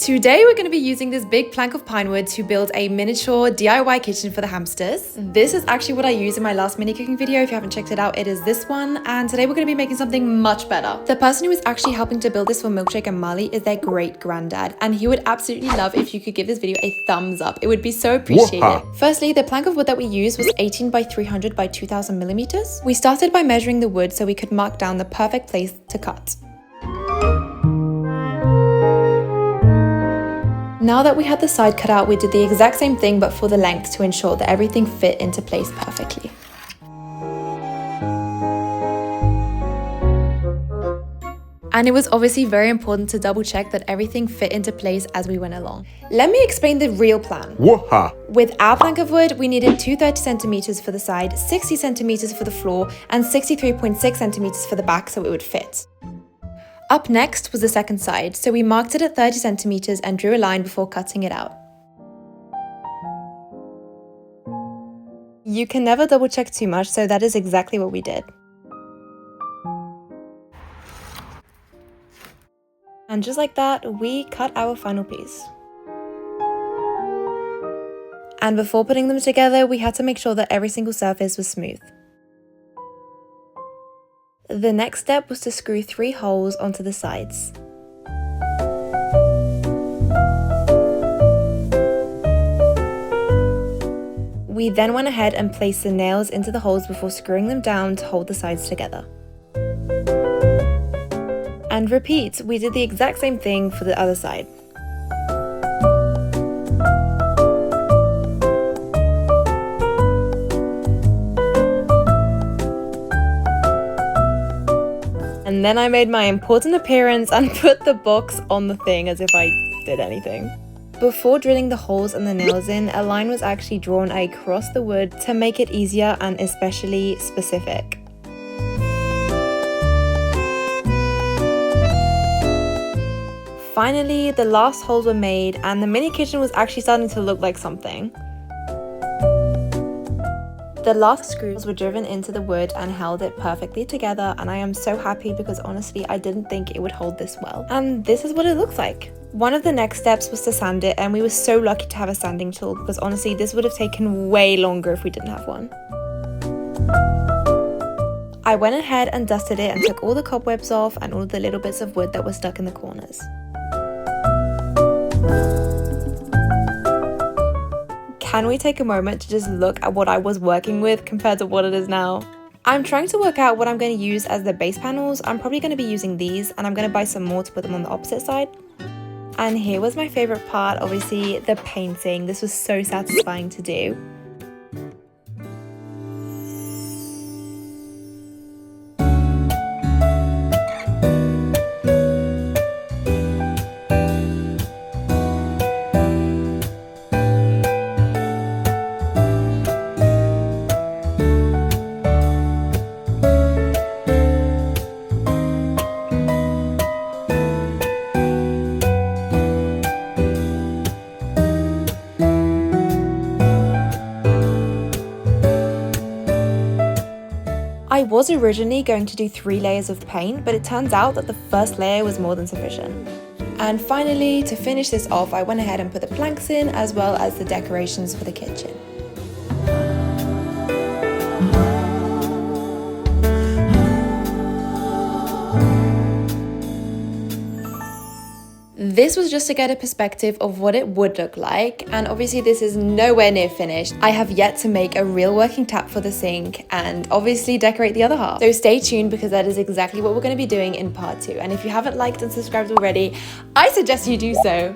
Today we're going to be using this big plank of pinewood to build a miniature DIY kitchen for the hamsters. This is actually what I used in my last mini cooking video. If you haven't checked it out, it is this one. And today we're going to be making something much better. The person who is actually helping to build this for Milkshake and Marley is their great granddad, and he would absolutely love if you could give this video a thumbs up. It would be so appreciated. Firstly, the plank of wood that we used was 18 by 300 by 2000 millimeters. We started by measuring the wood so we could mark down the perfect place to cut. Now that we had the side cut out, we did the exact same thing but for the length to ensure that everything fit into place perfectly. And it was obviously very important to double check that everything fit into place as we went along. Let me explain the real plan. With our plank of wood, we needed 230 centimeters for the side, 60 centimeters for the floor, and 63.6 centimeters for the back so it would fit. Up next was the second side, so we marked it at 30 centimeters and drew a line before cutting it out. You can never double check too much, so that is exactly what we did. And just like that, we cut our final piece. And before putting them together, we had to make sure that every single surface was smooth. The next step was to screw 3 holes onto the sides. We then went ahead and placed the nails into the holes before screwing them down to hold the sides together. And repeat, we did the exact same thing for the other side. And then I made my important appearance and put the box on the thing as if I did anything. Before drilling the holes and the nails in, a line was actually drawn across the wood to make it easier and especially specific. Finally, the last holes were made and the mini kitchen was actually starting to look like something. The last screws were driven into the wood and held it perfectly together, and I am so happy because honestly I didn't think it would hold this well. And this is what it looks like. One of the next steps was to sand it, and we were so lucky to have a sanding tool because honestly this would have taken way longer if we didn't have one. I went ahead and dusted it and took all the cobwebs off and all the little bits of wood that were stuck in the corners. Can we take a moment to just look at what I was working with compared to what it is now? I'm trying to work out what I'm going to use as the base panels. I'm probably going to be using these, and I'm going to buy some more to put them on the opposite side. And here was my favorite part, obviously the painting. This was so satisfying to do. I was originally going to do 3 layers of paint, but it turns out that the first layer was more than sufficient. And finally, to finish this off, I went ahead and put the planks in as well as the decorations for the kitchen. This was just to get a perspective of what it would look like, and obviously this is nowhere near finished. I have yet to make a real working tap for the sink and obviously decorate the other half. So stay tuned because that is exactly what we're going to be doing in part 2. And if you haven't liked and subscribed already, I suggest you do so.